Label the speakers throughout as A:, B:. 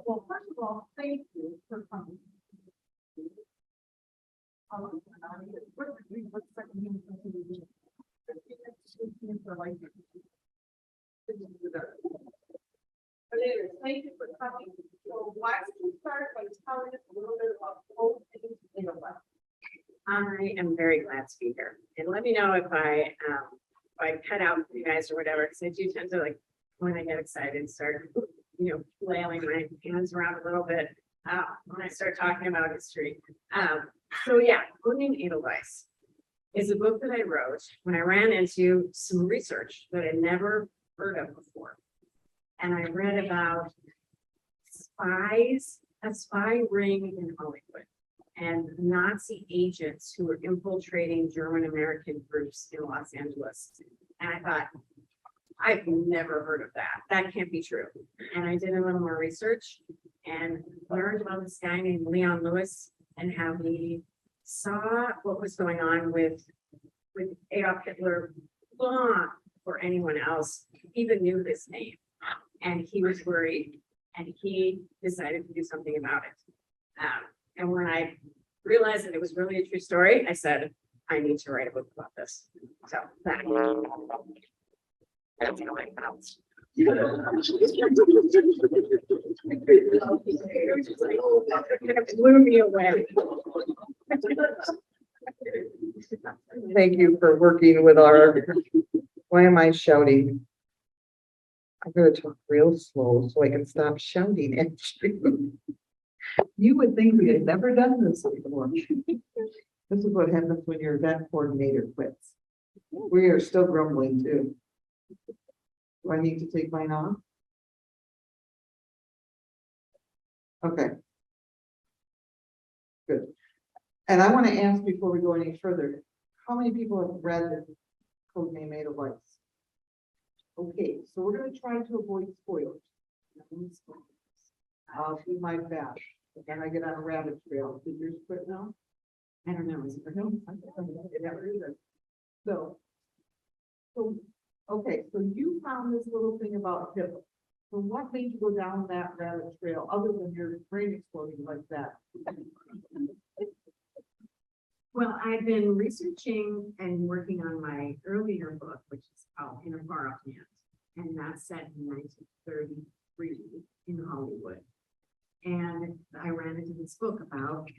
A: Well, first of all, thank you for coming. But anyways, thank you for coming. So why don't you start by telling us a little bit about both things in a way?
B: I am very glad to be here, and let me know if I cut out you guys or whatever, because I do tend to, like, when I get excited, start, flailing my hands around a little bit when I start talking about history. So yeah, Name Edelweiss is a book that I wrote when I ran into some research that I'd never heard of before, and I read about spies, a spy ring in Hollywood, and Nazi agents who were infiltrating German American groups in Los Angeles. And I thought, I've never heard of that. That can't be true. And I did a little more research and learned about this guy named Leon Lewis and how he saw what was going on with Adolf Hitler long before anyone else even knew his name. And he was worried, and he decided to do something about it. And when I realized that it was really a true story, I said, I need to write a book about this. So that's how I felt. It blew me away.
C: Thank you for working with our, why am I shouting? I'm gonna talk real slow so I can stop shouting at you. You would think we had never done this before. This is what happens when your event coordinator quits. We are still grumbling too. Do I need to take mine off? Okay. Good. And I want to ask before we go any further, how many people have read the Codename Edelweiss? Okay, so we're going to try to avoid spoilers. I'll do my best. And I get on a rabbit trail. Did yours quit now?
B: I don't know. Is it
C: No, it never is. So, okay, so you found this little thing about Hitler. So what made you go down that rabbit trail other than your brain exploding like that?
B: Well, I've been researching and working on my earlier book, which is called In a Far Off Land, and that's set in 1933 in Hollywood. And I ran into this book called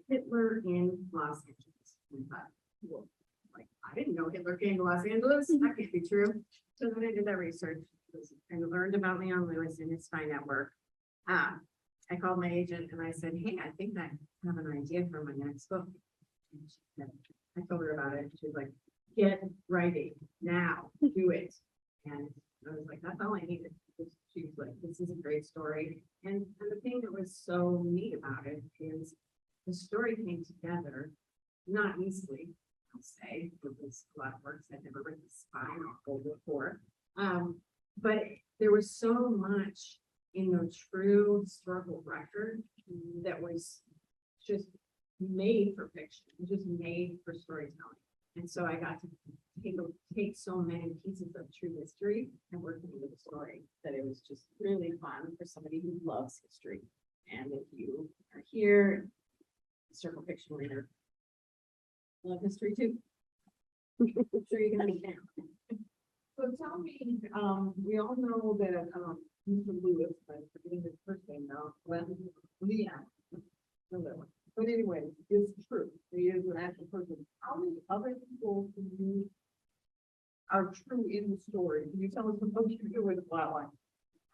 B: Hitler in Los Angeles. And I thought, well, like, I didn't know Hitler came to Los Angeles. That can't be true. So then I did that research and learned about Leon Lewis and his spy network. I called my agent and I said, hey, I think I have an idea for my next book. And she said, I told her about it. She was like, get writing now, do it. And I was like, that's all I needed. She was like, this is a great story. And the thing that was so neat about it is the story came together, not easily, I'll say. It was a lot of work. I'd never written a spy novel before. But there was so much in the true historical record that was just made for fiction, just made for storytelling. And so I got to take so many pieces of true history and work into the story that it was just really fun for somebody who loves history. And if you are here, historical fiction reader, love history too. I'm sure you can understand.
A: So tell me, we all know that, Mr. Lewis, I'm forgetting his first name now, Leon. But anyway, it's true. He is an actual person. How many other people can you are true in the story? Can you tell us what you do with the plotline?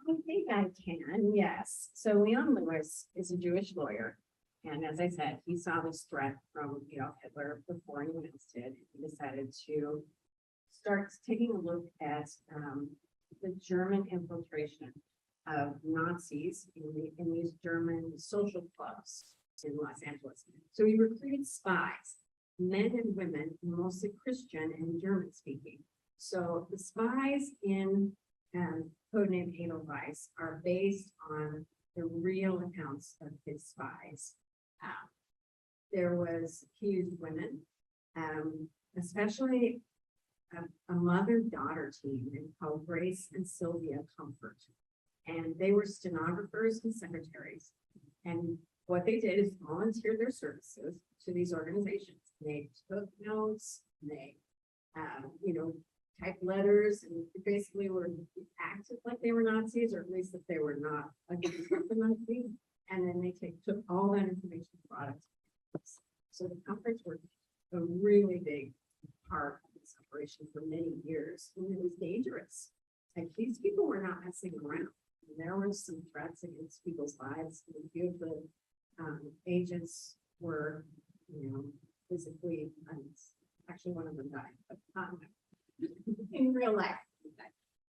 B: I think I can, yes. So Leon Lewis is a Jewish lawyer. And as I said, he saw this threat from Adolf Hitler before anyone else did. He decided to start taking a look at the German infiltration of Nazis in these German social clubs in Los Angeles. So he recruited spies, men and women, mostly Christian and German speaking. So the spies in Codename Edelweiss are based on the real accounts of his spies. He used women, especially a mother-daughter team called Grace and Sylvia Comfort. and they were stenographers and secretaries. And what they did is volunteer their services to these organizations. They took notes, they, typed letters, and basically were acted like they were Nazis, or at least that they were not against the Nazis. And then they took all that information and brought it to us. So the conference were a really big part of this operation for many years, and it was dangerous. Like, these people were not messing around. There were some threats against people's lives. A few of the agents were, physically, actually one of them died, but in real life.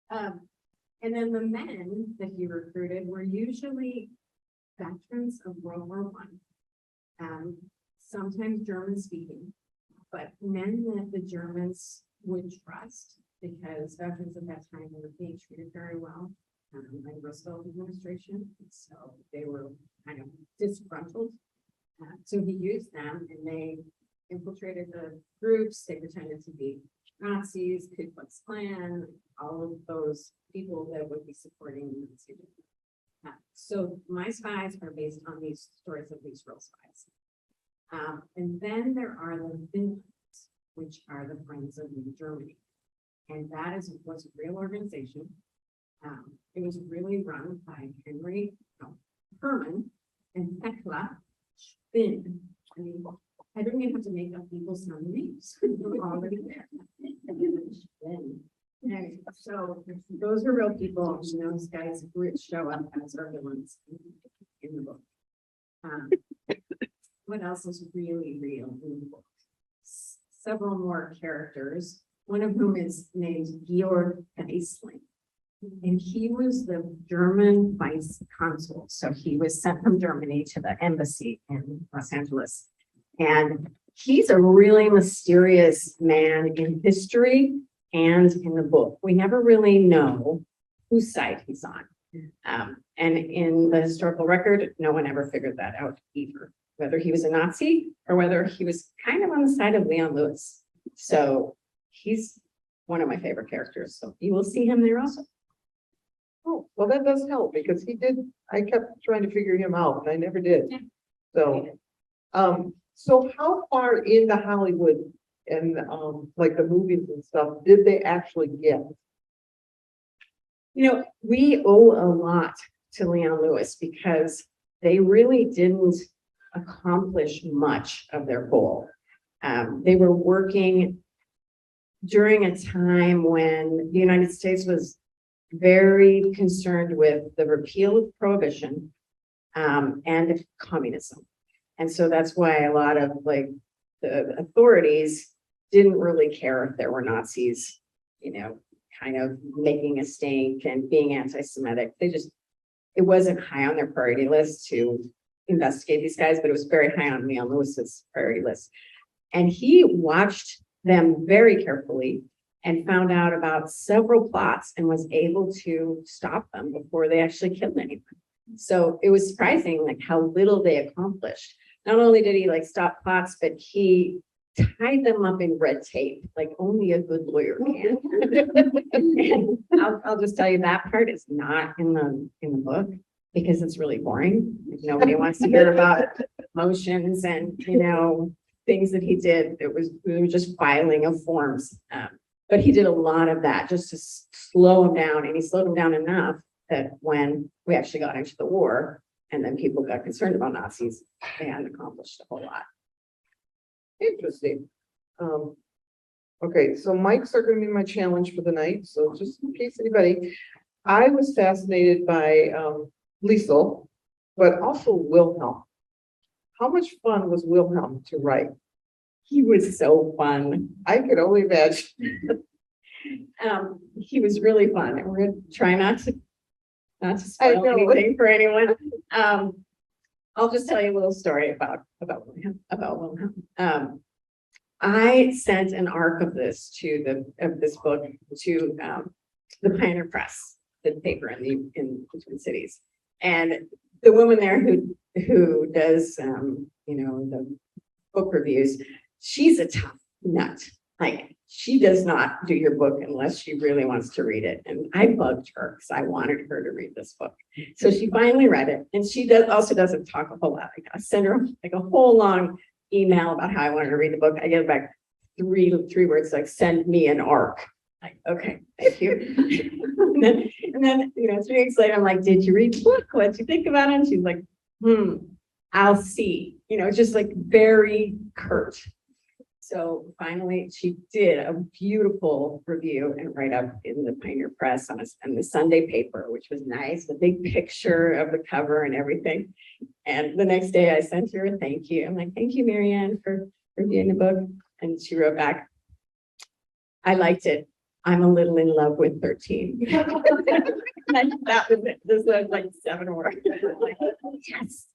B: And then the men that he recruited were usually veterans of World War I, sometimes German speaking, but men that the Germans would trust, because veterans at that time were being treated very well by the Roosevelt administration. So they were kind of disgruntled. So he used them, and they infiltrated the groups. They pretended to be Nazis, Ku Klux Klan, all of those people that would be supporting the Nazi movement. So my spies are based on these stories of these real spies. And then there are the Finns, which are the Friends of New Germany. And that was a real organization. It was really run by Herman and Thekla Finn. I mean, I don't even have to make up people's names. They're already there. Anyway, so those are real people, and those guys would show up as our villains in the book. What else is really real in the book? Several more characters, one of whom is named Georg Geisling. And he was the German vice consul. So he was sent from Germany to the embassy in Los Angeles. And he's a really mysterious man in history and in the book. We never really know whose side he's on. And in the historical record, no one ever figured that out either, whether he was a Nazi or whether he was kind of on the side of Leon Lewis. So he's one of my favorite characters. So you will see him there also.
C: Oh, well, that does help, because I kept trying to figure him out and I never did.
B: Yeah.
C: So how far into Hollywood and like the movies and stuff did they actually get?
B: We owe a lot to Leon Lewis, because they really didn't accomplish much of their goal. They were working during a time when the United States was very concerned with the repeal of prohibition and communism. And so that's why a lot of the authorities didn't really care if there were Nazis, kind of making a stink and being anti-Semitic. It wasn't high on their priority list to investigate these guys, but it was very high on Leon Lewis's priority list. And he watched them very carefully and found out about several plots and was able to stop them before they actually killed anyone. So it was surprising how little they accomplished. Not only did he stop plots, but he tied them up in red tape, like only a good lawyer can. And I'll just tell you, that part is not in the book, because it's really boring. Nobody wants to hear about motions and things that he did. We were just filing of forms. But he did a lot of that just to slow him down, and he slowed him down enough that when we actually got into the war and then people got concerned about Nazis, they hadn't accomplished a whole lot.
C: Interesting. Okay, so mics are going to be my challenge for the night. So just in case anybody, I was fascinated by Liesel, but also Wilhelm. How much fun was Wilhelm to write?
B: He was so fun.
C: I could only imagine.
B: He was really fun, and we're gonna try not to
C: I
B: spoil
C: know.
B: anything for anyone. I'll just tell you a little story about Wilhelm. I sent an arc of this book to the Pioneer Press, the paper in the Twin Cities, and the woman there who does the book reviews, she's a tough nut. she does not do your book unless she really wants to read it. And I bugged her because I wanted her to read this book. So she finally read it, and she also doesn't talk a whole lot. I send her like a whole long email about how I wanted to read the book. I get back three words like, send me an arc. Like, okay, thank you. and then, 3 weeks later, I'm like, did you read the book? What'd you think about it? And she's like, I'll see, just like very curt. So finally, she did a beautiful review and write up in the Pioneer Press on the Sunday paper, which was nice, the big picture of the cover and everything. And the next day I sent her a thank you. I'm like, thank you, Marianne, for reviewing the book. And she wrote back, I liked it. I'm a little in love with 13. That was it. This was like 7 words. I'm like, yes.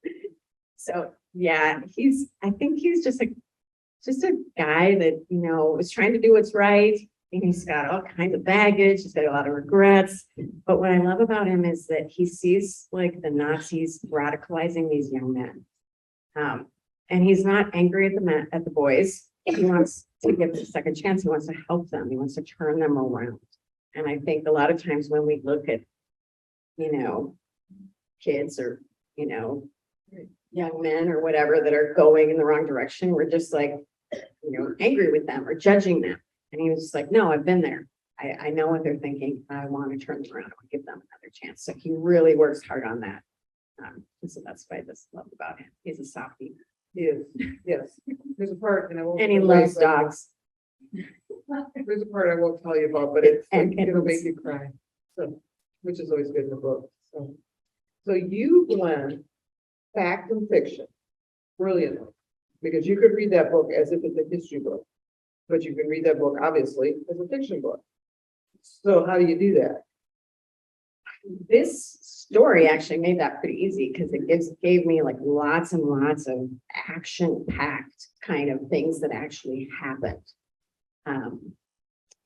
B: So yeah, I think he's just a guy that, was trying to do what's right. And he's got all kinds of baggage. He's got a lot of regrets. But what I love about him is that he sees like the Nazis radicalizing these young men. And he's not angry at the boys. He wants to give them a second chance. He wants to help them. He wants to turn them around. And I think a lot of times when we look at, kids or, young men or whatever that are going in the wrong direction, we're just like, angry with them or judging them. And he was just like, no, I've been there. I know what they're thinking. I want to turn them around. I want to give them another chance. So he really works hard on that. And so that's what I just love about him. He's a softie.
C: Yes, yes. There's a part, and I won't.
B: And he loves dogs.
C: There's a part I won't tell you about, but it's
B: And
C: it'll make you cry. So, which is always good in the book. So you blend fact and fiction brilliantly, because you could read that book as if it's a history book, but you can read that book obviously as a fiction book. So how do you do that?
B: This story actually made that pretty easy because it gave me like lots and lots of action-packed kind of things that actually happened.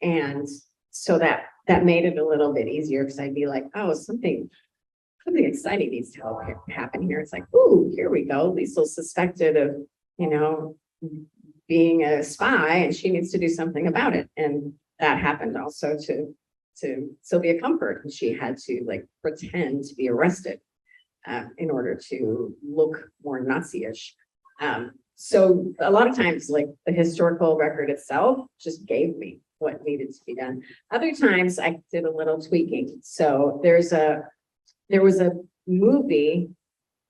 B: And so that made it a little bit easier because I'd be like, oh, something exciting needs to happen here. It's like, ooh, here we go. Liesel's suspected of, being a spy, and she needs to do something about it. And that happened also to Sylvia Comfort, and she had to like pretend to be arrested in order to look more Nazi-ish. So a lot of times, like the historical record itself just gave me what needed to be done. Other times I did a little tweaking. So there was a movie,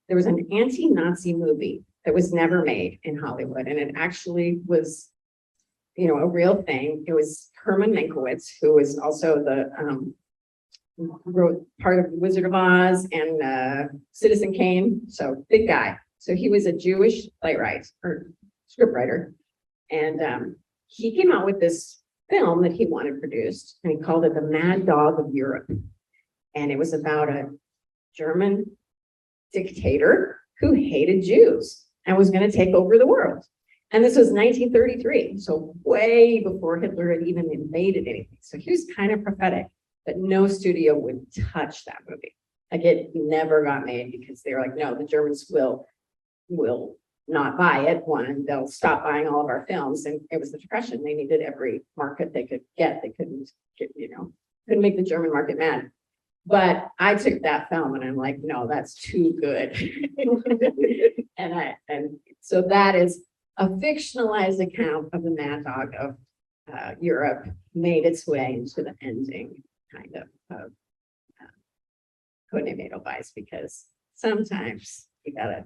B: there was an anti-Nazi movie that was never made in Hollywood. And it actually was, a real thing. It was Herman Mankiewicz, who was also wrote part of Wizard of Oz and Citizen Kane. So big guy. So he was a Jewish playwright or scriptwriter. And he came out with this film that he wanted produced, and he called it The Mad Dog of Europe. And it was about a German dictator who hated Jews and was going to take over the world. And this was 1933, so way before Hitler had even invaded anything. So he was kind of prophetic, but no studio would touch that movie. Like it never got made because they were like, no, the Germans will not buy it. One, they'll stop buying all of our films. And it was the Depression. They needed every market they could get. They couldn't get, couldn't make the German market mad. But I took that film and I'm like, no, that's too good. and so that is a fictionalized account of the Mad Dog of Europe made its way into the ending kind of Name Edelweiss, because sometimes you gotta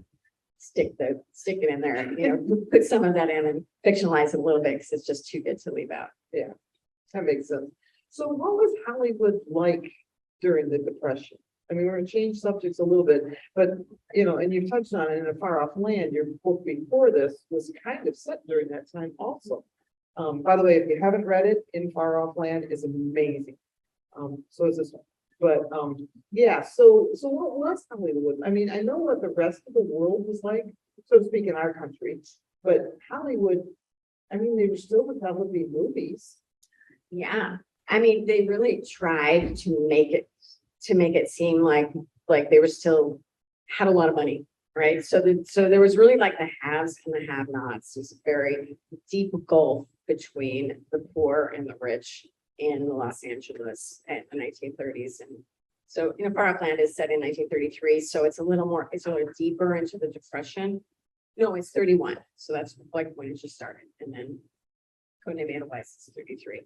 B: stick it in there and put some of that in and fictionalize it a little bit because it's just too good to leave out.
C: Yeah, that makes sense. So what was Hollywood like during the Depression? I mean, we're going to change subjects a little bit, but and you've touched on it. In A Far Off Land, your book before this was kind of set during that time also. By the way, if you haven't read it, In Far Off Land is amazing. So is this one. But yeah, so what was Hollywood? I mean, I know what the rest of the world was like, so to speak, in our country, but Hollywood, I mean, they were still developing movies.
B: Yeah. I mean, they really tried to make it seem like they were still had a lot of money, right? So there was really like the haves and the have-nots. There's a very deep gulf between the poor and the rich in Los Angeles at the 1930s. And so, you know, Far Off Land is set in 1933, so it's a little deeper into the Depression. No, it's 31, so that's like when it just started, and then Name Edelweiss is 33.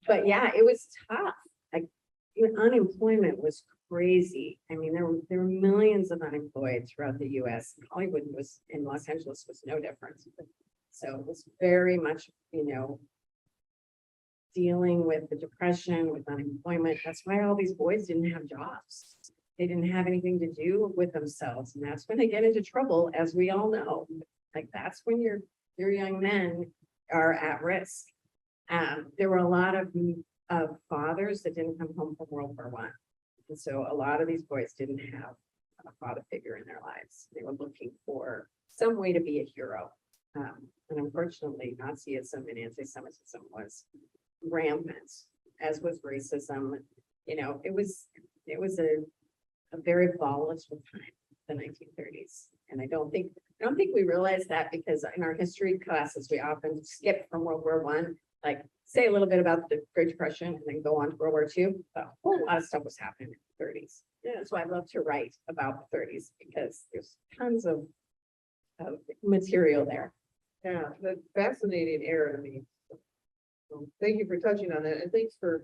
B: But yeah, it was tough. Like, unemployment was crazy. I mean, there were millions of unemployed throughout the US. Hollywood was, in Los Angeles was no different. So it was very much, you know, dealing with the depression, with unemployment. That's why all these boys didn't have jobs. They didn't have anything to do with themselves. And that's when they get into trouble, as we all know. Like, that's when your young men are at risk. There were a lot of fathers that didn't come home from World War I. And so a lot of these boys didn't have a father figure in their lives. They were looking for some way to be a hero. And unfortunately, Nazism and anti-Semitism was rampant, as was racism. You know, it was a very volatile time, the 1930s. And I don't think we realize that, because in our history classes, we often skip from World War I, like say a little bit about the Great Depression and then go on to World War II. But a whole lot of stuff was happening in the 30s. Yeah, that's why I love to write about the 30s, because there's tons of material there.
A: Yeah, that's fascinating era to me. So, thank you for touching on that, and thanks for,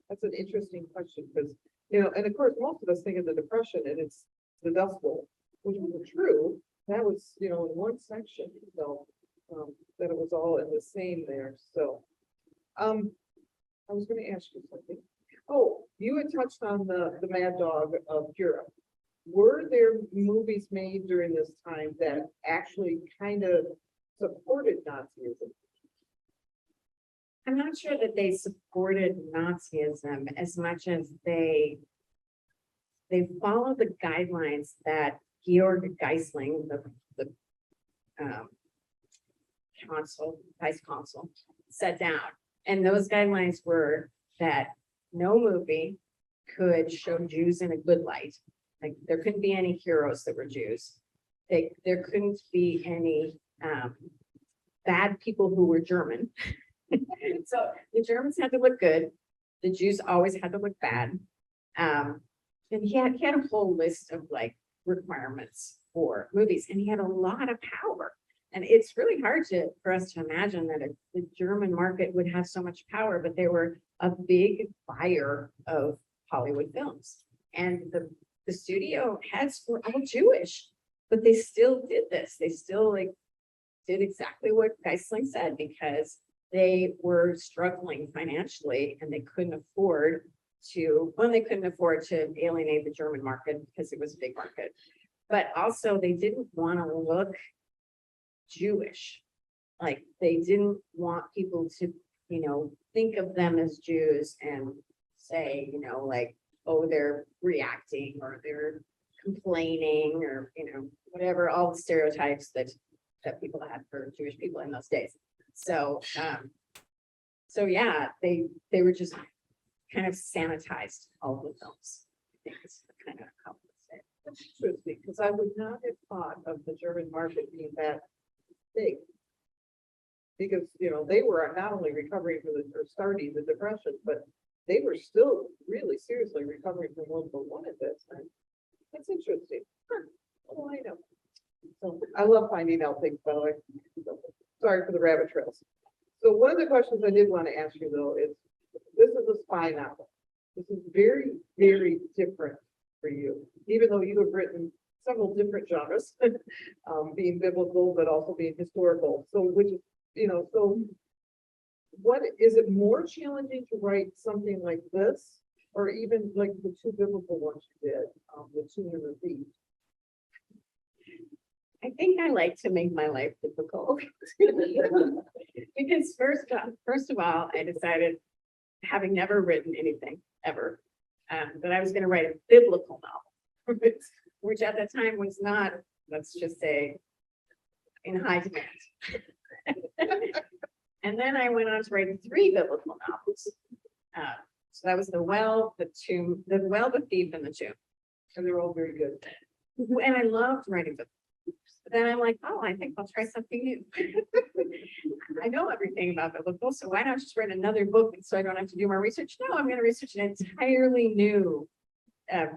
A: that's an interesting question, because, you know, and of course, most of us think of the Depression and it's the Dust Bowl, which was true. That was, you know, in one section, so, that it was all in the same there, so. I was gonna ask you something. Oh, you had touched on the Mad Dog of Europe. Were there movies made during this time that actually kind of supported Nazism?
B: I'm not sure that they supported Nazism as much as they followed the guidelines that Georg Geisling, the vice consul, set down. And those guidelines were that no movie could show Jews in a good light. Like, there couldn't be any heroes that were Jews. There couldn't be any bad people who were German. So the Germans had to look good. The Jews always had to look bad. And he had a whole list of like requirements for movies, and he had a lot of power. And it's really hard for us to imagine that the German market would have so much power, but they were a big buyer of Hollywood films. And the studio heads were all Jewish, but they still did this. They still did exactly what Geisling said, because they were struggling financially and they couldn't afford to alienate the German market, because it was a big market. But also they didn't want to look Jewish. Like, they didn't want people to, you know, think of them as Jews and say, you know, like, oh, they're reacting or they're complaining, or, you know, whatever, all the stereotypes that people had for Jewish people in those days. So, yeah, they were just kind of sanitized all the films. I think it's kind of how to say it.
A: That's interesting, because I would not have thought of the German market being that big. Because, you know, they were not only recovering or starting the Depression, but they were still really seriously recovering from World War I at that time. That's interesting. Huh. Oh, I know. So I love finding out things, by the way. Sorry for the rabbit trails. So one of the questions I did want to ask you, though, is this is a spy novel. This is very, very different for you, even though you have written several different genres, being biblical, but also being historical. So, which is, you know, so what is it more challenging to write something like this, or even like the two biblical ones you did, the Two and the Thief?
B: I think I like to make my life difficult. Because first of all, I decided, having never written anything ever, that I was going to write a biblical novel, which at the time was not, let's just say, in high demand. And then I went on to write 3 biblical novels. So that was The Well, The Tomb, The Well, The Thief, and The Tomb.
A: And they're all very good.
B: And I loved writing books. Then I'm like, oh, I think I'll try something new. I know everything about biblical, so why not just write another book so I don't have to do more research? No, I'm going to research an entirely new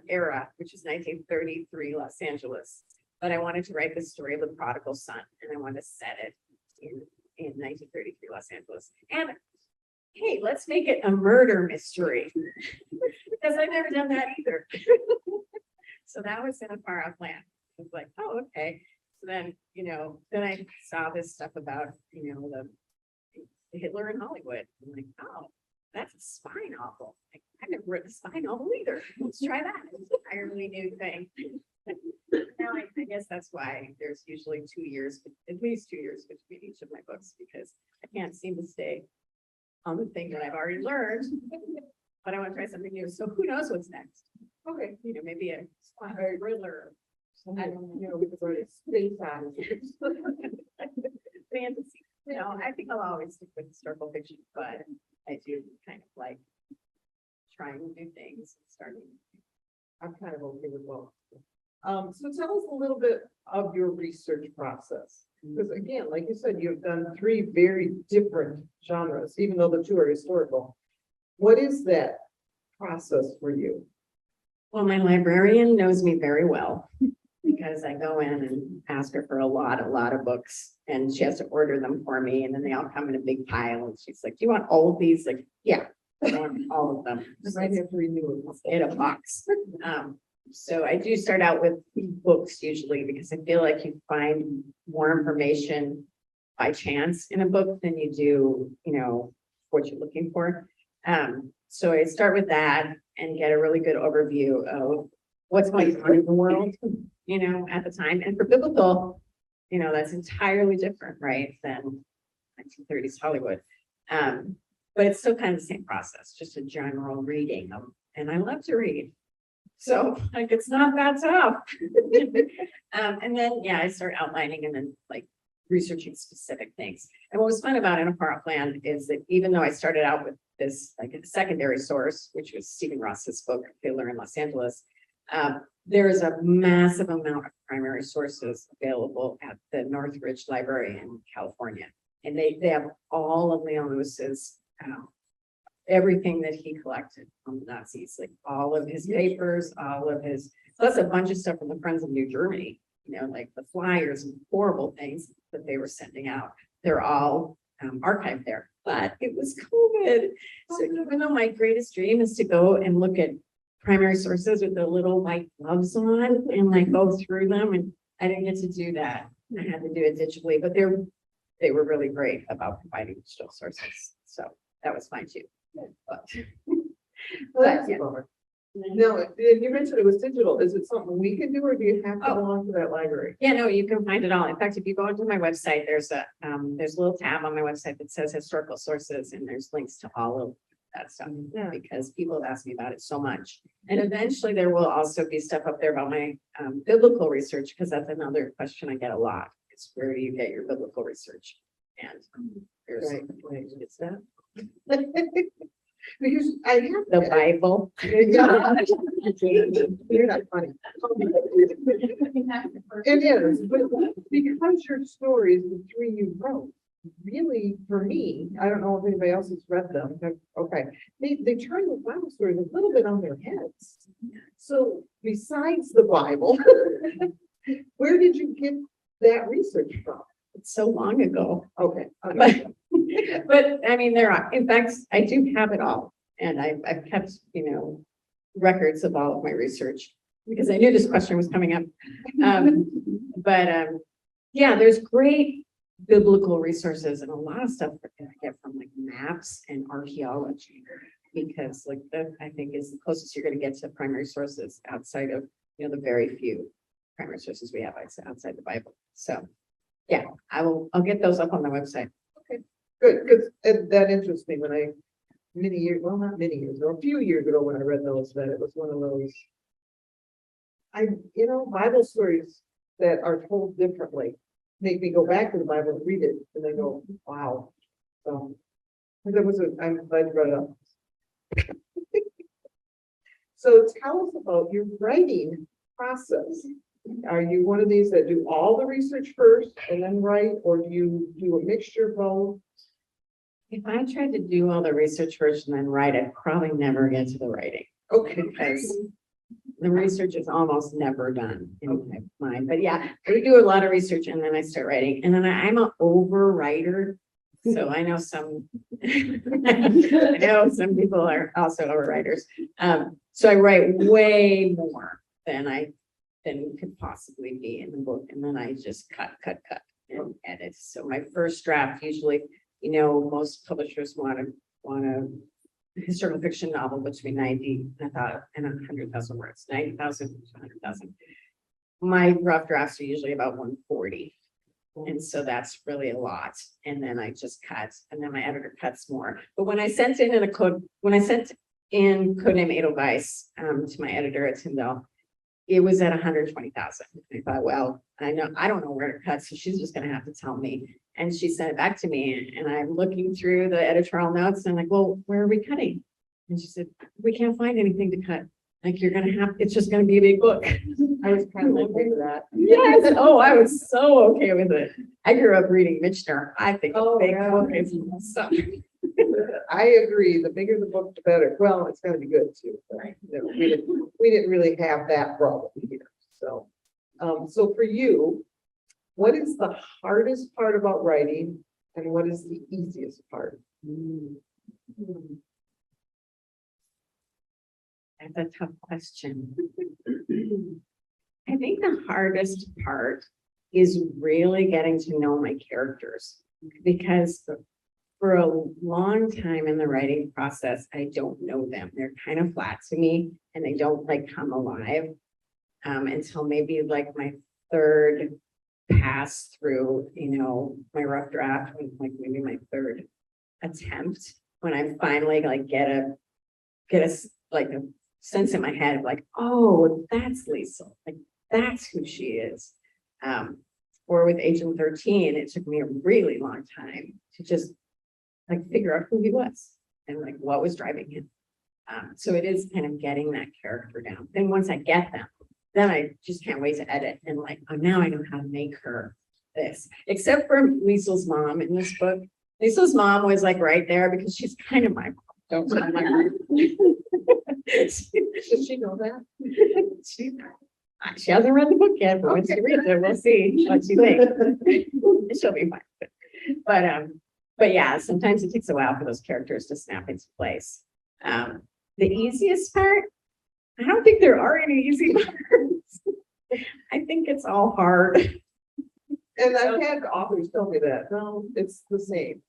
B: era, which is 1933 Los Angeles. But I wanted to write the story of the prodigal son, and I wanted to set it in 1933 Los Angeles. And hey, let's make it a murder mystery because I've never done that either. So that was in a far off land. I was like, oh, okay. So then, then I saw this stuff about, the Hitler in Hollywood. I'm like, oh, that's a spy novel. I've never written a spy novel either. Let's try that. It's an entirely new thing. Now I guess that's why there's usually 2 years, at least 2 years between each of my books, because I can't seem to stay on the thing that I've already learned. But I want to try something new. So who knows what's next?
A: Okay.
B: Maybe a thriller.
A: I don't know, because it's space fantasy.
B: Fantasy. I think I'll always stick with historical fiction, but I do kind of like trying new things and starting.
A: I'm kind of okay with both. So tell us a little bit of your research process. Because again, like you said, you've done 3 very different genres, even though the 2 are historical. What is that process for you?
B: Well, my librarian knows me very well because I go in and ask her for a lot of books, and she has to order them for me, and then they all come in a big pile, and she's like, do you want all of these? Like, yeah, I want all of them.
A: I might have to renew it.
B: In a box. So I do start out with books usually because I feel like you find more information by chance in a book than you do, what you're looking for. So I start with that and get a really good overview of what's going on in the world, at the time. And for biblical, that's entirely different, right, than 1930s Hollywood. But it's still kind of the same process, just a general reading. And I love to read. So like, it's not that tough. And then, I start outlining and then like researching specific things. And what was fun about In a Far Off Land is that even though I started out with this like a secondary source, which was Stephen Ross's book, Hitler in Los Angeles, there is a massive amount of primary sources available at the Northridge Library in California. And they have all of Leon Lewis's everything that he collected from the Nazis, like all of his papers, plus a bunch of stuff from the Friends of New Germany, like the flyers and horrible things that they were sending out. They're all archived there, but it was COVID. So even though my greatest dream is to go and look at primary sources with the little white gloves on and like go through them, and I didn't get to do that. I had to do it digitally, but they were really great about providing digital sources. So that was fine too.
A: That's a bummer. No, you mentioned it was digital. Is it something we can do, or do you have to belong to that library?
B: Yeah, no, you can find it all. In fact, if you go onto my website, there's a little tab on my website that says historical sources, and there's links to all of that stuff.
A: Yeah.
B: Because people have asked me about it so much. And eventually there will also be stuff up there about my biblical research, because that's another question I get a lot. Is where do you get your biblical research? And there's it's that.
A: Because I have
B: The Bible.
A: You're not funny. It is, but because your stories, the 3 you wrote, really, for me, I don't know if anybody else has read them. Okay, they turn the Bible stories a little bit on their heads. So besides the Bible, where did you get that research from?
B: It's so long ago.
A: Okay.
B: But I mean, in fact, I do have it all. And I've kept, records of all of my research because I knew this question was coming up. There's great biblical resources and a lot of stuff that I get from like maps and archaeology, because I think is the closest you're going to get to primary sources outside of, the very few primary sources we have outside the Bible. So I'll get those up on the website.
A: Okay, good, because that interests me when not many years ago, a few years ago when I read those, that it was one of those, Bible stories that are told differently make me go back to the Bible and read it, and then go, wow. So I'm glad you brought it up. So tell us about your writing process.
C: Are you one of these that do all the research first and then write, or do you do a mixture of both?
B: If I tried to do all the research first and then write, I'd probably never get to the writing.
C: Okay.
B: Because the research is almost never done in my mind. But yeah, I do a lot of research and then I start writing. And then I'm an overwriter. So I know some, I know some people are also overwriters. So I write way more than could possibly be in the book. And then I just cut and edit. So my first draft usually, most publishers want a historical fiction novel between 90 and 100,000 words, 90,000 to 100,000. My rough drafts are usually about 140. And so that's really a lot. And then I just cut, and then my editor cuts more. But when I sent in Codename Edelweiss to my editor at Tyndall, it was at 120,000. I thought, well, I don't know where to cut, so she's just gonna have to tell me. And she sent it back to me, and I'm looking through the editorial notes, and I'm like, well, where are we cutting? And she said, we can't find anything to cut. Like, it's just gonna be a big book.
C: I was kind of okay with that.
B: Yes. Oh, I was so okay with it. I grew up reading Michener. I think
C: Oh,
B: a big
C: yeah.
B: book is awesome.
C: I agree. The bigger the book, the better. Well, it's gotta be good too. But, we didn't really have that problem here. So, so for you, what is the hardest part about writing and what is the easiest part?
B: That's a tough question. I think the hardest part is really getting to know my characters, because for a long time in the writing process, I don't know them. They're kind of flat to me and they don't come alive until maybe my third pass through, my rough draft, maybe my third attempt, when I finally get a sense in my head of oh, that's Lisa, that's who she is. Or with Agent 13, it took me a really long time to just figure out who he was and what was driving him. So it is kind of getting that character down. Then once I get them, then I just can't wait to edit and oh, now I know how to make her this. Except for Liesel's mom in this book. Liesel's mom was right there because she's kind of my mom. Don't tell my mom.
C: Does she know that?
B: She hasn't read the book yet, but when she reads it, we'll see what she thinks. She'll be fine. But yeah, sometimes it takes a while for those characters to snap into place. The easiest part, I don't think there are any easy parts. I think it's all hard.
C: And I've had authors tell me that. No, it's the same.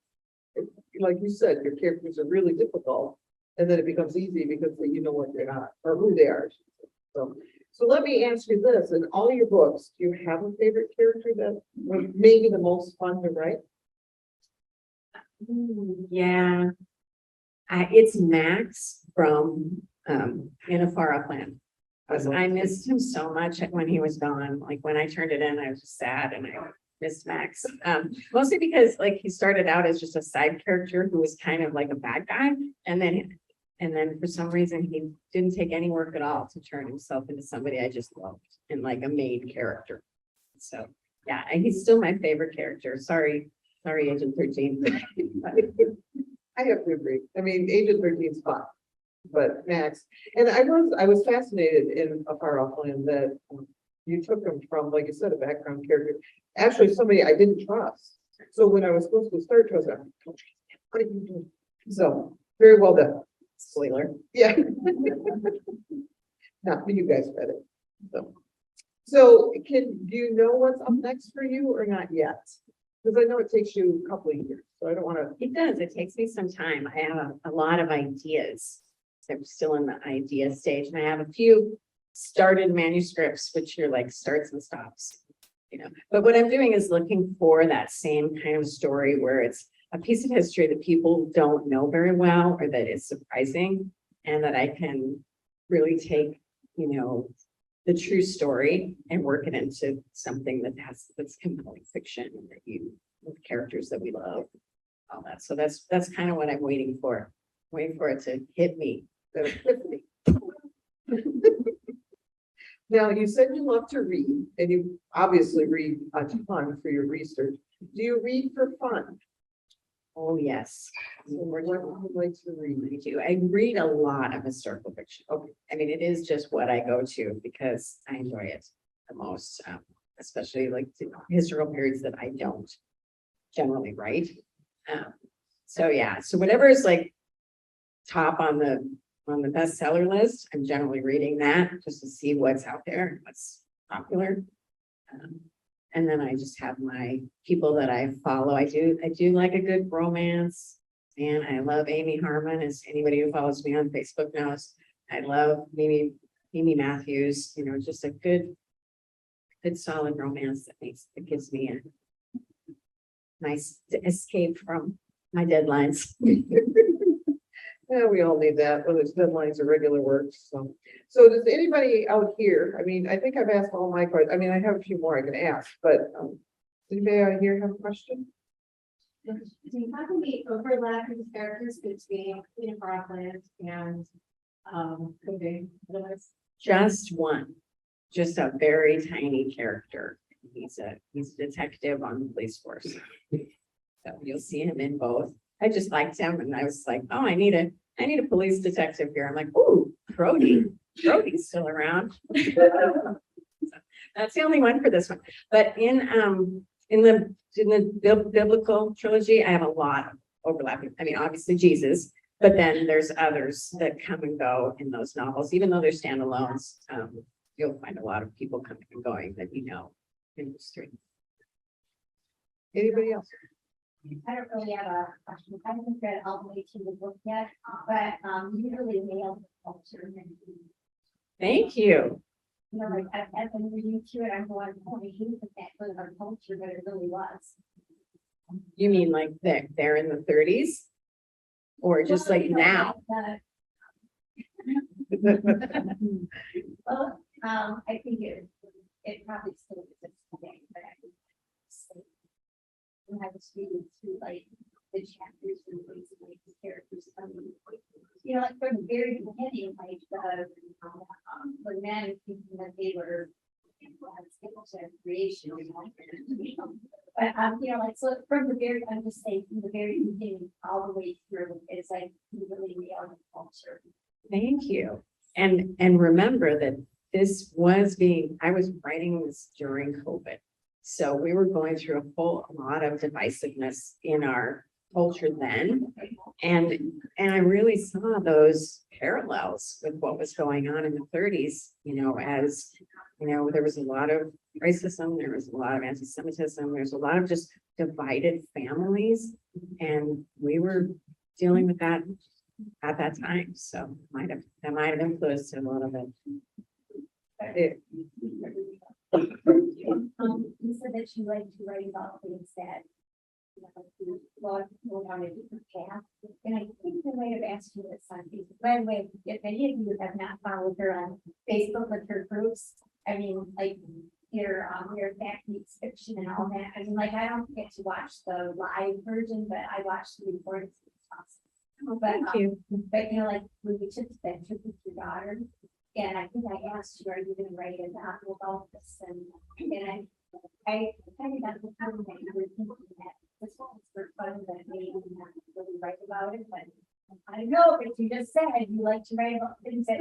C: Like you said, your characters are really difficult, and then it becomes easy because you know what they're not or who they are. So let me ask you this: in all your books, do you have a favorite character that was maybe the most fun to write?
B: Yeah, it's Max from In a Far Off Land. I missed him so much when he was gone. When I turned it in, I was just sad and I missed Max. Mostly because he started out as just a side character who was kind of like a bad guy, and then for some reason he didn't take any work at all to turn himself into somebody I just loved and a main character. So yeah, and he's still my favorite character. Sorry, Agent 13.
C: I have to agree. I mean, Agent 13 is fun, but Max, and I was fascinated in A Far Off Land that you took him from, like you said, a background character, actually somebody I didn't trust. So when I was supposed to start trusting, I'm like, what are you doing? So very well done.
B: Spoiler.
C: Yeah. Not for you guys read it. So do you know what's up next for you or not yet? Because I know it takes you a couple of years, so I don't want to.
B: It does. It takes me some time. I have a lot of ideas. I'm still in the idea stage, and I have a few started manuscripts, which are starts and stops. But what I'm doing is looking for that same kind of story where it's a piece of history that people don't know very well or that is surprising, and that I can really take, the true story and work it into something that's compelling fiction with characters that we love, all that. So that's kind of what I'm waiting for. Waiting for it to hit me.
C: That epiphany. Now, you said you love to read, and you obviously read a ton for your research. Do you read for fun?
B: Oh, yes.
C: So what do you like to read?
B: I do. I read a lot of historical fiction.
C: Okay.
B: I mean, it is just what I go to because I enjoy it the most, especially like the historical periods that I don't generally write. So yeah, so whatever is like top on the bestseller list, I'm generally reading that just to see what's out there, what's popular. And then I just have my people that I follow. I do like a good romance, and I love Amy Harmon, as anybody who follows me on Facebook knows. I love Mimi Matthews, you know, just a good solid romance that gives me a nice escape from my deadlines.
C: Yeah, we all need that, whether it's deadlines or regular work, so. So does anybody out here, I mean, I think I've asked all my questions, I mean, I have a few more I can ask, but, does anybody out here have a question?
D: Do you have any overlapping characters between Queen of Rockland and Name Edelweiss?
B: Just one, just a very tiny character. He's a detective on the police force. So you'll see him in both. I just liked him and I was like, oh, I need a police detective here. I'm like, ooh, Brody's still around. So that's the only one for this one. But in the biblical trilogy, I have a lot of overlapping. I mean, obviously Jesus, but then there's others that come and go in those novels, even though they're standalones. You'll find a lot of people coming and going that you know in history.
C: Anybody else?
D: I don't really have a question. I haven't read all the way to the book yet, but you really nailed the culture.
B: Thank you.
D: You know, like as I'm reading to it, I'm going, oh, I hate that was our culture, but it really was.
B: You mean like they're in the 30s? Or just
D: Well,
B: like
D: you know,
B: now?
D: Well, I think it probably still exists today, but I think when I was reading through like the chapters and ways to make the characters funny. You know, like from the very beginning, like the men thinking that they were skills and creation. But you know, like so from the very, I'm just saying from the very beginning all the way through, it's like you really nailed the culture.
B: Thank you. And remember that I was writing this during COVID. So we were going through a whole lot of divisiveness in our culture then. And I really saw those parallels with what was going on in the 30s, you know, as, you know, there was a lot of racism, there was a lot of anti-Semitism, there's a lot of just divided families. And we were dealing with that at that time. So that might have influenced it a little bit.
D: You said that you like to write about things that, you know, you go down a different path. And I think I might have asked you this on Facebook. By the way, if any of you have not followed her on Facebook with her groups, I mean, like your fact meets fiction and all that. I mean, like I don't get to watch the live version, but I watch the recordings.
B: Oh,
D: But,
B: thank you.
D: But you know, like when we took that trip with your daughter, and I think I asked you, are you gonna write a novel about this? And I kind of got the feeling that you were thinking that this one was for fun, but maybe not really write about it, but I don't know, if you just said you like to write about things that,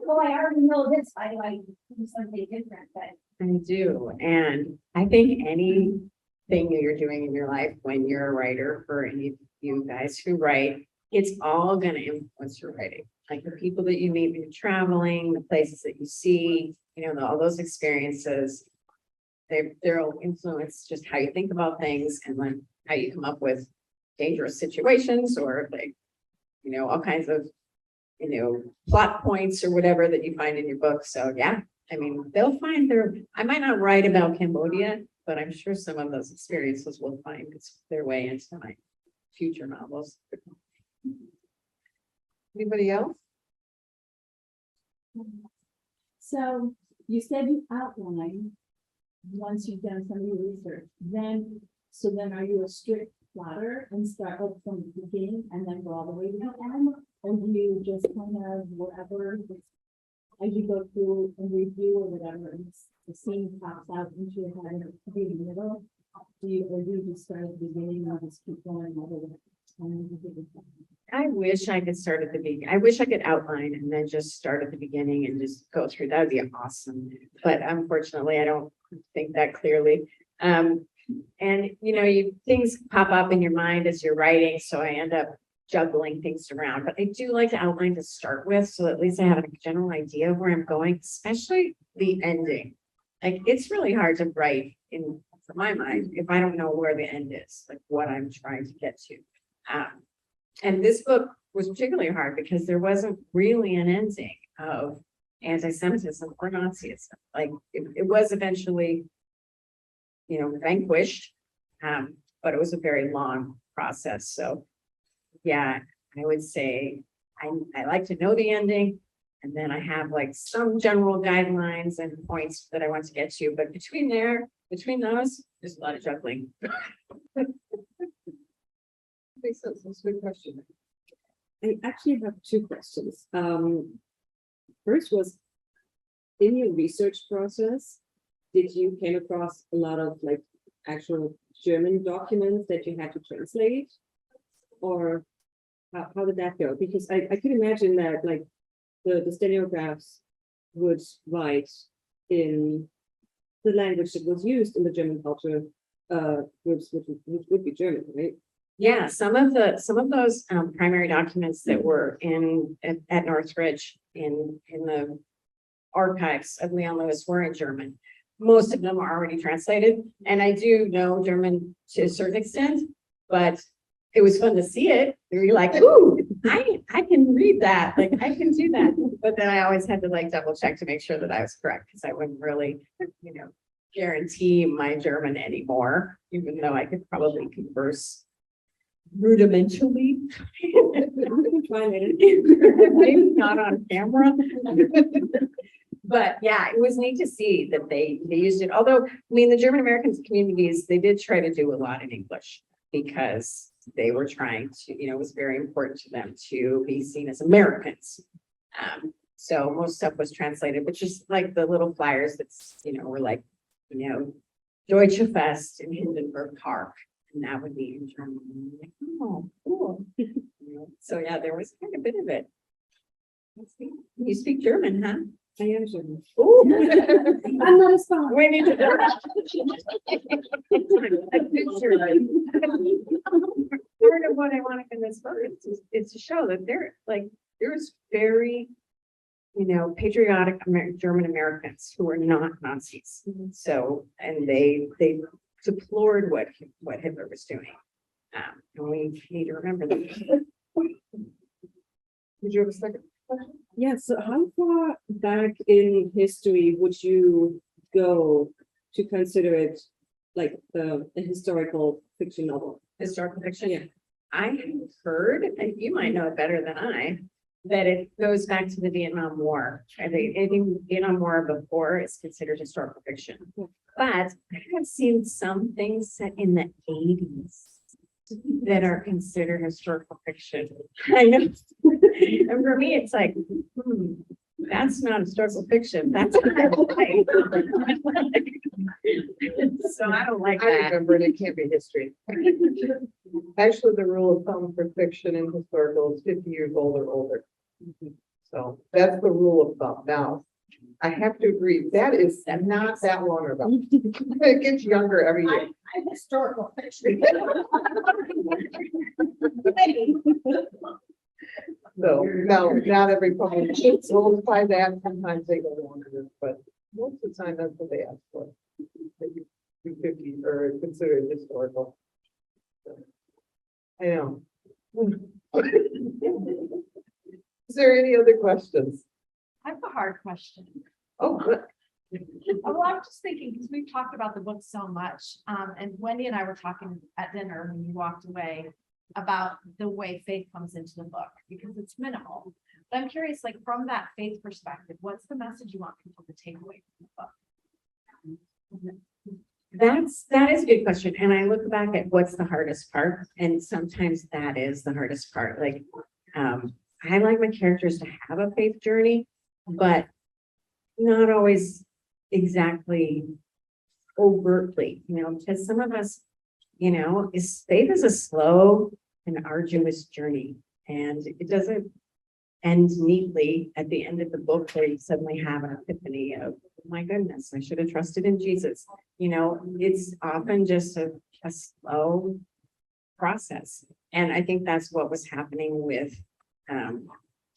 D: well, I already know this, why do I do something different? But
B: I do. And I think anything that you're doing in your life, when you're a writer, for any of you guys who write, it's all going to influence your writing. Like the people that you meet when you're traveling, the places that you see, you know, all those experiences, they'll influence just how you think about things and then how you come up with dangerous situations or like, you know, all kinds of, you know, plot points or whatever that you find in your book. So yeah, I mean, I might not write about Cambodia, but I'm sure some of those experiences will find their way into my future novels.
C: Anybody else?
E: So you said you outline once you've done some of your research, then are you a strict plotter and start up from the beginning and then go all the way to the end? Or do you just kind of whatever as you go through a review or whatever, and the scene pops out into your head, and it's in the middle? Or do you just start at the beginning and just keep going all the way?
B: I wish I could start at the beginning. I wish I could outline and then just start at the beginning and just go through. That would be awesome. But unfortunately, I don't think that clearly. And things pop up in your mind as you're writing, so I end up juggling things around. But I do like to outline to start with, so at least I have a general idea of where I'm going, especially the ending. Like, it's really hard to write for my mind, if I don't know where the end is, like what I'm trying to get to. And this book was particularly hard because there wasn't really an ending of anti-Semitism or Nazism. Like, it was eventually, vanquished, but it was a very long process. So, yeah, I would say I like to know the ending, and then I have like some general guidelines and points that I want to get to. But between those, there's a lot of juggling.
C: Makes sense. That's a good question.
F: I actually have two questions. First was, in your research process, did you came across a lot of like actual German documents that you had to translate? Or how did that go? Because I could imagine that like the stenographs would write in the language that was used in the German culture groups, which would be German, right?
B: Yeah, some of those primary documents that were at Northridge in the archives of Leon Lewis were in German. Most of them are already translated, and I do know German to a certain extent, but it was fun to see it. You're like, ooh, I can read that, like I can do that. But then I always had to like double check to make sure that I was correct, because I wouldn't really, guarantee my German anymore, even though I could probably converse rudimentally. Maybe not on camera. But yeah, it was neat to see that they used it. Although, the German American communities, they did try to do a lot in English because they were trying to, it was very important to them to be seen as Americans. So most stuff was translated, but just like the little flyers that's, were like, Deutsche Fest in Hindenburg Park. And that would be in German. Like, oh, cool. So yeah, there was quite a bit of it. You speak German, huh?
F: I am German.
B: Ooh.
E: I'm not a scholar.
B: We need to. Part of what I wanted in this book is to show that there's very, patriotic German Americans who are not Nazis. So, and they deplored what Hitler was doing. And we need to remember that.
C: Did you have a second question?
F: Yeah, so how far back in history would you go to consider it like a historical fiction novel?
B: Historical fiction.
F: Yeah.
B: I have heard, and you might know it better than I, that it goes back to the Vietnam War. I think anything Vietnam War before is considered historical fiction. But I have seen some things set in the 80s that are considered historical fiction. I know. And for me, it's like, that's not historical fiction. That's not right. So I don't like
C: I
B: that.
C: remember, and it can't be history. Actually, the rule of thumb for fiction and historical is 50 years old or older. So that's the rule of thumb. Now, I have to agree, that is not that long ago. It gets younger every year.
D: I'm historical fiction.
C: So, no, not every publication will apply that. Sometimes they go longer, but most of the time that's what they ask for. They do 50 or consider it historical. I know. Is there any other questions?
G: I have a hard question.
C: Oh, good.
G: Well, I'm just thinking, because we've talked about the book so much, and Wendy and I were talking at dinner when you walked away about the way faith comes into the book, because it's minimal. But I'm curious, like from that faith perspective, what's the message you want people to take away from the book?
B: That is a good question. And I look back at what's the hardest part, and sometimes that is the hardest part. Like, I like my characters to have a faith journey, but not always exactly overtly, because some of us, faith is a slow and arduous journey, and it doesn't end neatly at the end of the book where you suddenly have an epiphany of, oh my goodness, I should have trusted in Jesus. It's often just a slow process. And I think that's what was happening with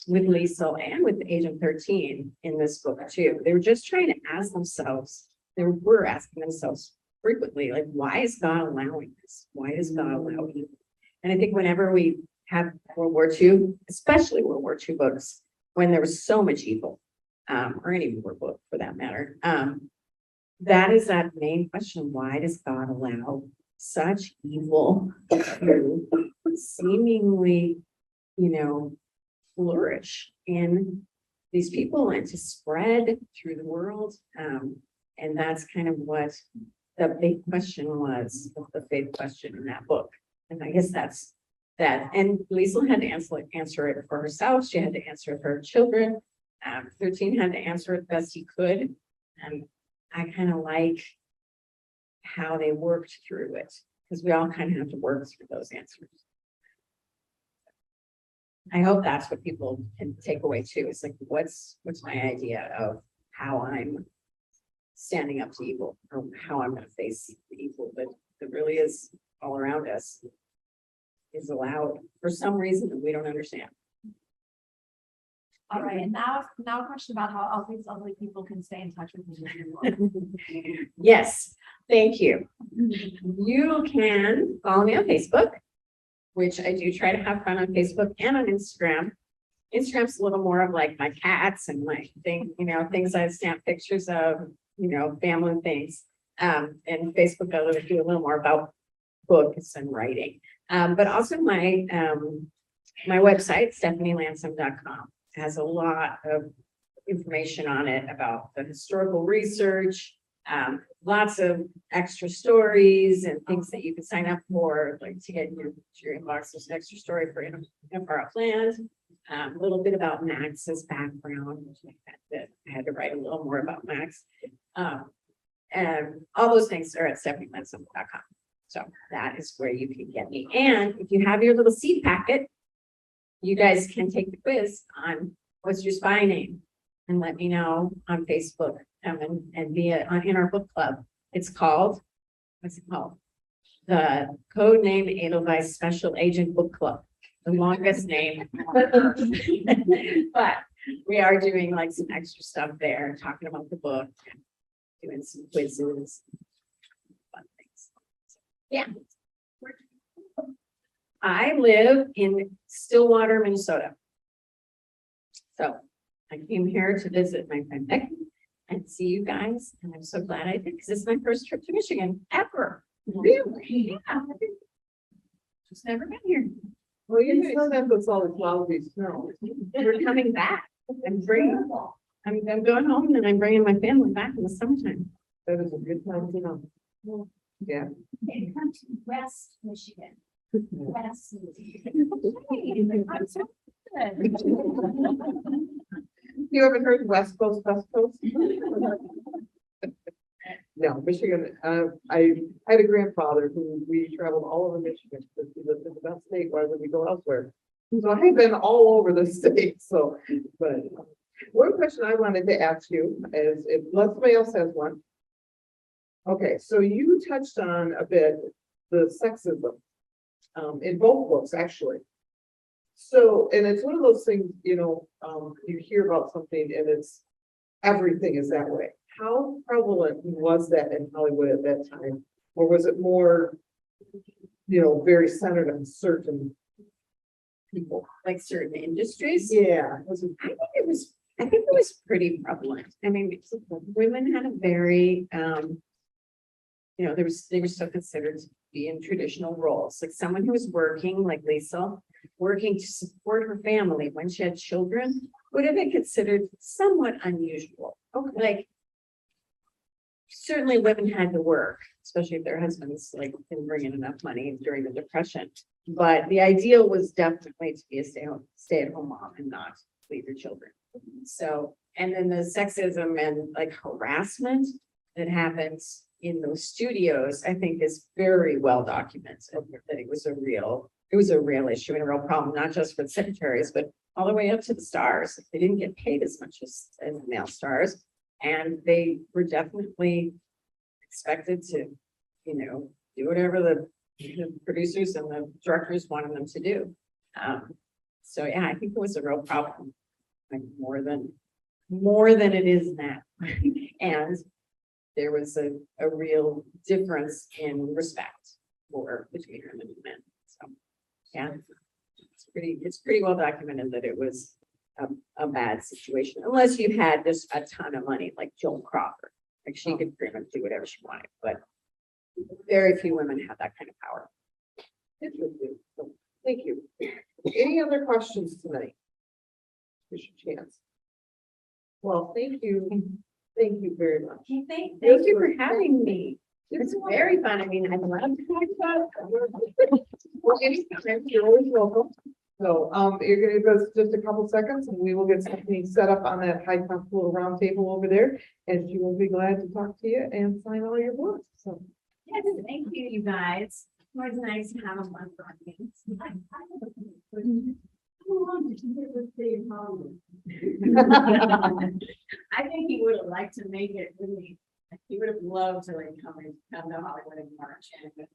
B: Liesel and with Agent 13 in this book too. They were just trying to ask themselves, they were asking themselves frequently, like, why is God allowing this? Why does God allow evil? And I think whenever we have World War II, especially World War II books, when there was so much evil, or any war book for that matter, that is that main question. Why does God allow such evil to seemingly, flourish in these people and to spread through the world? And that's kind of what the big question was, the faith question in that book. And I guess that's that. And Liesel had to answer it for herself. She had to answer it for her children. 13 had to answer it best he could. And I kind of like how they worked through it, because we all kind of have to work through those answers. I hope that's what people can take away too. It's like, what's my idea of how I'm standing up to evil, or how I'm going to face the evil that really is all around us, is allowed for some reason that we don't understand.
G: All right, and now a question about how all these lovely people can stay in touch with you.
B: Yes, thank you. You can follow me on Facebook, which I do try to have fun on Facebook and on Instagram. Instagram's a little more of like my cats and my things I stamp pictures of, family things. And Facebook, I'll do a little more about books and writing. But also my website, StephanieLandsem.com, has a lot of information on it about the historical research, lots of extra stories and things that you can sign up for, like to get your inbox. There's an extra story for Far Off Land. A little bit about Max's background. That I had to write a little more about Max. And all those things are at StephanieLandsem.com. So that is where you can get me. And if you have your little seed packet, you guys can take the quiz on what's your spy name and let me know on Facebook and be in our book club. It's called, what's it called? The Code Name Edelweiss Special Agent Book Club. The longest name. But we are doing like some extra stuff there, talking about the book, doing some quizzes, fun things. Yeah. I live in Stillwater, Minnesota. So I came here to visit my friend Becky and see you guys. And I'm so glad I did, because it's my first trip to Michigan ever. Really? Yeah. I've just never been here.
C: Well, you know that was all the cloudy snow.
B: We're coming back. I'm going home and I'm bringing my family back in the summertime.
C: That is a good time to know. Yeah.
D: They come to West Michigan. West.
C: You haven't heard West Coast, West Coast? No, Michigan, I had a grandfather who we traveled all over Michigan, because he lived in the best state. Why would we go elsewhere? So I've been all over the state, so, but one question I wanted to ask you is, if somebody else has one. Okay, so you touched on a bit the sexism in both books, actually. So, and it's one of those things, you hear about something and it's, everything is that way. How prevalent was that in Hollywood at that time? Or was it more, very centered on certain people?
B: Like certain industries?
C: Yeah.
B: I think it was pretty prevalent. I mean, women had a very, they were still considered to be in traditional roles. Like someone who was working, like Liesel, working to support her family when she had children, would have been considered somewhat unusual. Okay. Like, certainly women had to work, especially if their husbands didn't bring in enough money during the Depression. But the ideal was definitely to be a stay-at-home mom and not leave your children. So, And then the sexism and like harassment that happens in those studios, I think is very well documented. That it was a real issue and a real problem, not just for the secretaries, but all the way up to the stars. They didn't get paid as much as male stars. And they were definitely expected to, do whatever the producers and the directors wanted them to do. So yeah, I think it was a real problem, like more than it is now. And there was a real difference in respect between women and men. So yeah, it's pretty well documented that it was a bad situation, unless you had just a ton of money, like Joan Crawford. Like she could pretty much do whatever she wanted, but very few women have that kind of power.
C: Interesting. So, thank you. Any other questions tonight? Here's your chance. Well, thank you. Thank you very much.
B: Thank you for having me. It's very fun. I mean, I love to talk about it.
C: Well, anytime, you're always welcome. So, you're gonna give us just a couple seconds and we will get Stephanie set up on that high top little round table over there. And she will be glad to talk to you and sign all your books. So,
B: Yes, thank you, you guys. It's always nice to have a month on things. I think he would have liked to make it really, he would have loved to like come to Hollywood in March and with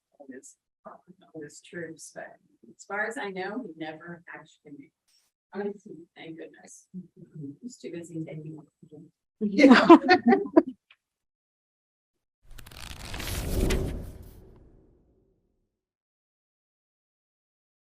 B: all his troops, but as far as I know, he never actually made it. Honestly, thank goodness. He's too busy taking.
C: yeah.